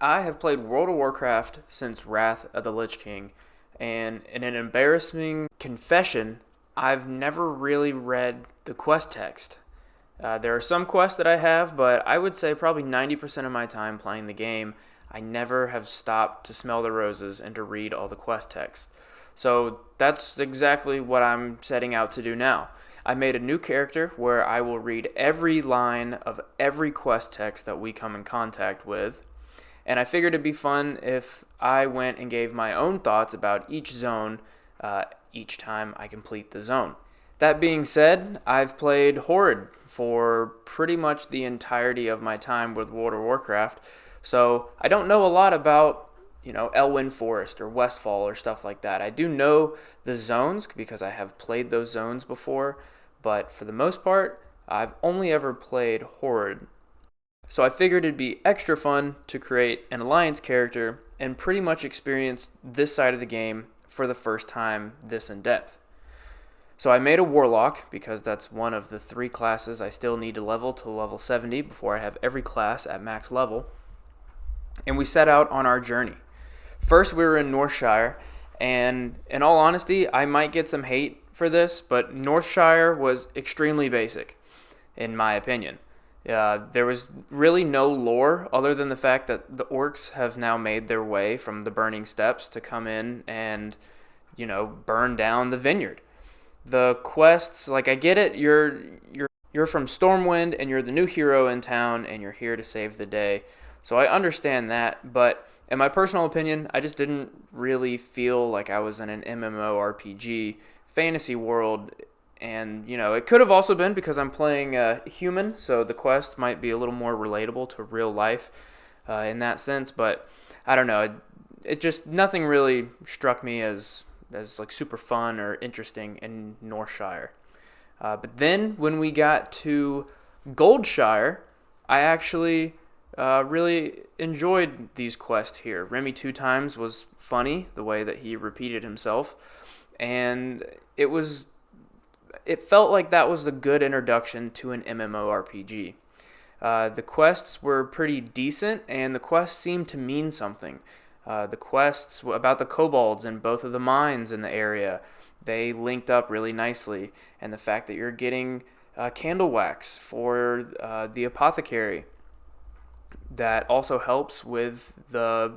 I have played World of Warcraft since Wrath of the Lich King, and in an embarrassing confession, I've never really read the quest text. There are some quests that I have, but I would say probably 90% of my time playing the game, I never have stopped to smell the roses and to read all the quest text. So that's exactly what I'm setting out to do now. I made a new character where I will read every line of every quest text that we come in contact with, and I figured it'd be fun if I went and gave my own thoughts about each zone each time I complete the zone. That being said, I've played Horde for pretty much the entirety of my time with World of Warcraft, so I don't know a lot about, Elwynn Forest or Westfall or stuff like that. I do know the zones because I have played those zones before, but for the most part, I've only ever played Horde. So I figured it'd be extra fun to create an alliance character and pretty much experience this side of the game for the first time this in depth. So I made a warlock because that's one of the three classes I still need to level to level 70 before I have every class at max level. And we set out on our journey. First we were in Northshire, and in all honesty, I might get some hate for this, but Northshire was extremely basic, in my opinion. There was really no lore other than the fact that the orcs have now made their way from the burning steppes to come in and, burn down the vineyard. The quests, like I get it, you're from Stormwind and you're the new hero in town and you're here to save the day. So I understand that, but in my personal opinion, I just didn't really feel like I was in an MMORPG fantasy world. And, it could have also been because I'm playing a human, so the quest might be a little more relatable to real life in that sense. But I don't know. It just, nothing really struck me as like super fun or interesting in Northshire. But then when we got to Goldshire, I actually really enjoyed these quests here. Remy two times was funny, the way that he repeated himself. And it felt like that was a good introduction to an MMORPG. The quests were pretty decent, and the quests seemed to mean something. The quests about the kobolds in both of the mines in the area, they linked up really nicely. And the fact that you're getting candle wax for the apothecary, that also helps with the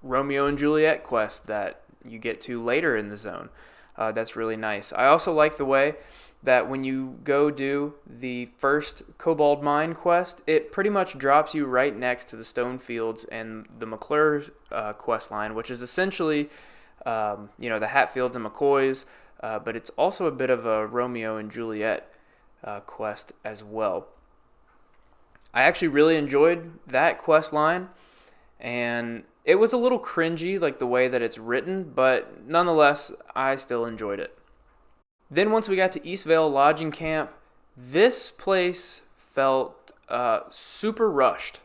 Romeo and Juliet quest that you get to later in the zone. That's really nice. I also like the way that when you go do the first Kobold Mine quest, it pretty much drops you right next to the Stone Fields and the McClure quest line, which is essentially, the Hatfields and McCoys, but it's also a bit of a Romeo and Juliet quest as well. I actually really enjoyed that quest line, and it was a little cringy, like the way that it's written, but nonetheless, I still enjoyed it. Then once we got to Eastvale Lodging Camp, this place felt super rushed,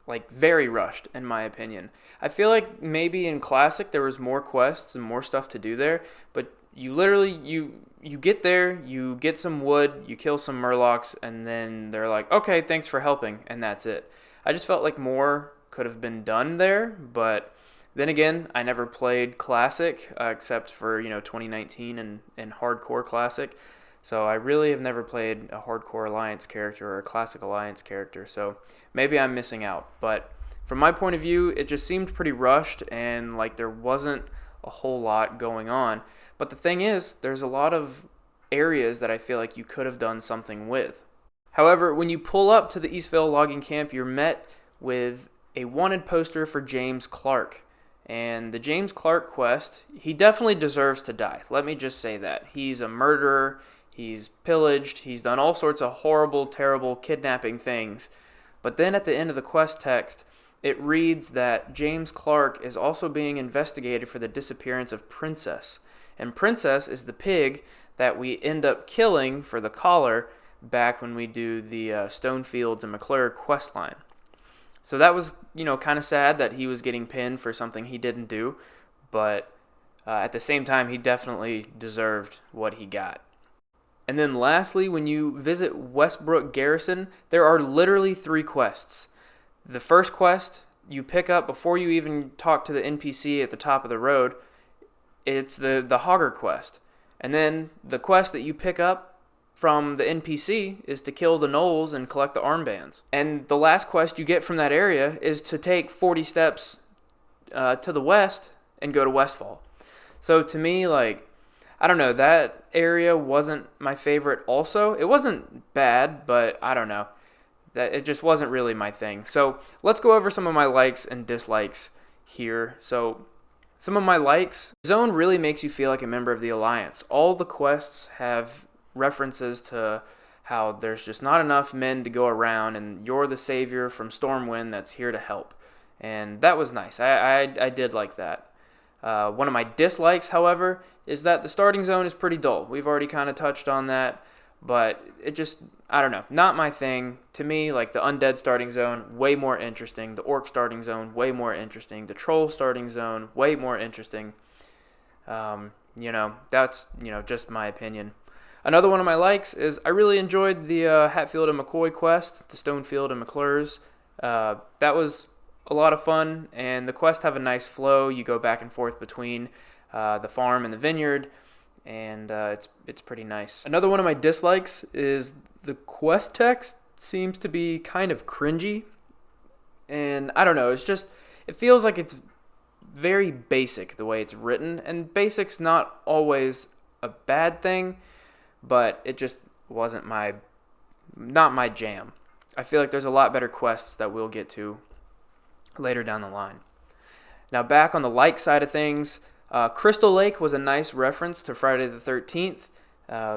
like very rushed in my opinion. I feel like maybe in Classic there was more quests and more stuff to do there, but you literally you get there, you get some wood, you kill some murlocs, and then they're like, okay, thanks for helping, and that's it. I just felt like more could have been done there, but then again, I never played Classic except for 2019 and Hardcore Classic, so I really have never played a Hardcore Alliance character or a Classic Alliance character. So maybe I'm missing out. But from my point of view, it just seemed pretty rushed and like there wasn't a whole lot going on. But the thing is, there's a lot of areas that I feel like you could have done something with. However, when you pull up to the Eastvale Logging Camp, you're met with a wanted poster for James Clark. And the James Clark quest, he definitely deserves to die. Let me just say that. He's a murderer, he's pillaged, he's done all sorts of horrible, terrible, kidnapping things. But then at the end of the quest text, it reads that James Clark is also being investigated for the disappearance of Princess. And Princess is the pig that we end up killing for the collar back when we do the Stonefields and McClure quest line. So that was, kind of sad that he was getting pinned for something he didn't do, but at the same time, he definitely deserved what he got. And then lastly, when you visit Westbrook Garrison, there are literally 3 quests. The first quest you pick up before you even talk to the NPC at the top of the road. It's the Hogger quest. And then the quest that you pick up from the NPC is to kill the gnolls and collect the armbands. And the last quest you get from that area is to take 40 steps to the west and go to Westfall. So to me, like, I don't know, that area wasn't my favorite also. It wasn't bad, but I don't know. That it just wasn't really my thing. So let's go over some of my likes and dislikes here. So some of my likes, Zone really makes you feel like a member of the Alliance. All the quests have references to how there's just not enough men to go around, and you're the savior from Stormwind that's here to help. And that was nice. I did like that. One of my dislikes, however, is that the starting zone is pretty dull. We've already kind of touched on that, but it just, I don't know, not my thing. To me, like the undead starting zone, way more interesting. The orc starting zone, way more interesting. The troll starting zone, way more interesting. That's, just my opinion. Another one of my likes is I really enjoyed the Hatfield and McCoy quest, the Stonefield and McClures. That was a lot of fun, and the quests have a nice flow. You go back and forth between the farm and the vineyard, and it's pretty nice. Another one of my dislikes is the quest text seems to be kind of cringy, and I don't know, it feels like it's very basic the way it's written, and basic's not always a bad thing, but it just wasn't not my jam. I feel like there's a lot better quests that we'll get to later down the line. Now back on the like side of things, Crystal Lake was a nice reference to Friday the 13th.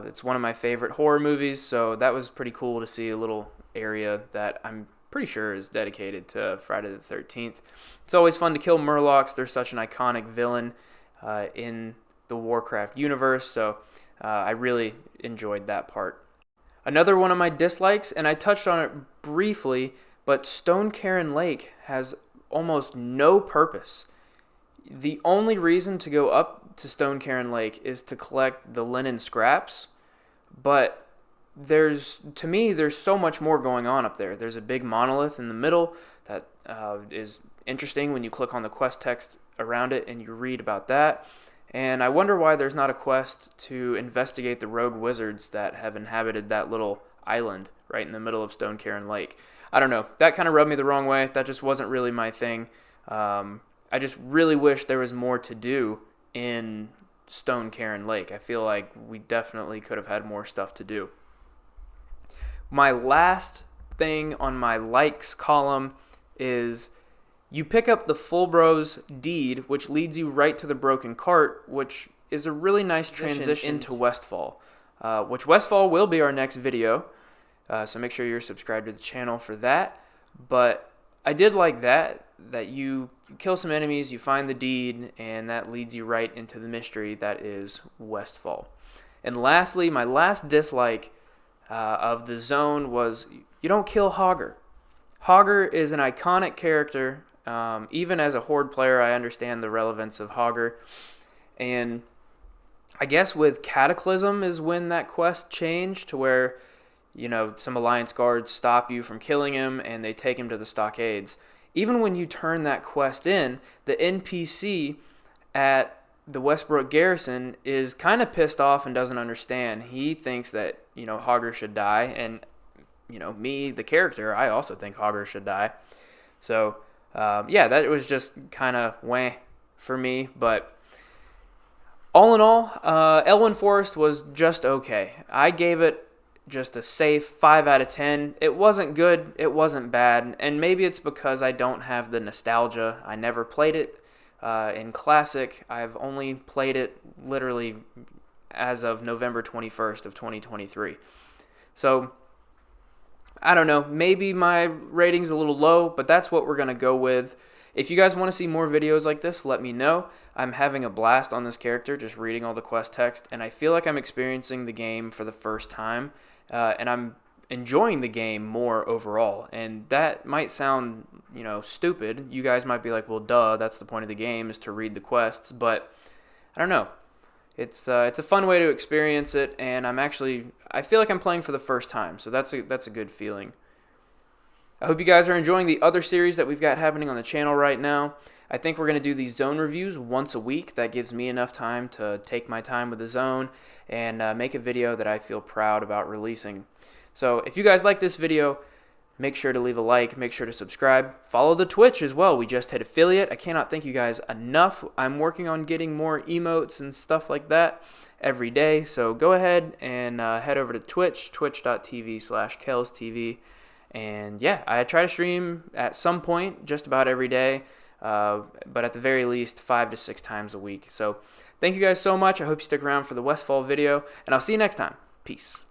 It's one of my favorite horror movies, so that was pretty cool to see a little area that I'm pretty sure is dedicated to Friday the 13th. It's always fun to kill Murlocs. They're such an iconic villain in the Warcraft universe, so I really enjoyed that part. Another one of my dislikes, and I touched on it briefly, but Stone Cairn Lake has almost no purpose. The only reason to go up to Stone Cairn Lake is to collect the linen scraps, but there's so much more going on up there. There's a big monolith in the middle that is interesting when you click on the quest text around it and you read about that. And I wonder why there's not a quest to investigate the rogue wizards that have inhabited that little island right in the middle of Stone Cairn Lake. I don't know. That kind of rubbed me the wrong way. That just wasn't really my thing. I just really wish there was more to do in Stone Cairn Lake. I feel like we definitely could have had more stuff to do. My last thing on my likes column is you pick up the Fulbro's deed, which leads you right to the Broken Cart, which is a really nice transition into Westfall, which Westfall will be our next video. So make sure you're subscribed to the channel for that. But I did like that you kill some enemies, you find the deed, and that leads you right into the mystery that is Westfall. And lastly, my last dislike of the zone was you don't kill Hogger. Hogger is an iconic character. Even as a Horde player, I understand the relevance of Hogger. And I guess with Cataclysm is when that quest changed to where some Alliance guards stop you from killing him and they take him to the stockades. Even when you turn that quest in, the NPC at the Westbrook Garrison is kind of pissed off and doesn't understand. He thinks that, Hogger should die. And, me, the character, I also think Hogger should die. So, that was just kind of wah for me. But all in all, Elwynn Forest was just okay. I gave it just a safe 5 out of 10. It wasn't good, it wasn't bad, and maybe it's because I don't have the nostalgia. I never played it in Classic. I've only played it literally as of November 21st of 2023. So, I don't know, maybe my rating's a little low, but that's what we're going to go with. If you guys want to see more videos like this, let me know. I'm having a blast on this character, just reading all the quest text, and I feel like I'm experiencing the game for the first time. And I'm enjoying the game more overall. And that might sound, stupid. You guys might be like, well, duh, that's the point of the game is to read the quests. But I don't know. It's a fun way to experience it, and I feel like I'm playing for the first time. So that's a good feeling. I hope you guys are enjoying the other series that we've got happening on the channel right now. I think we're going to do these zone reviews once a week. That gives me enough time to take my time with the zone and make a video that I feel proud about releasing. So if you guys like this video, make sure to leave a like, make sure to subscribe, follow the Twitch as well. We just hit affiliate. I cannot thank you guys enough. I'm working on getting more emotes and stuff like that every day. So go ahead and head over to Twitch, twitch.tv/KelsTV. And yeah, I try to stream at some point just about every day, but at the very least 5 to 6 times a week. So thank you guys so much. I hope you stick around for the Westfall video, and I'll see you next time. Peace.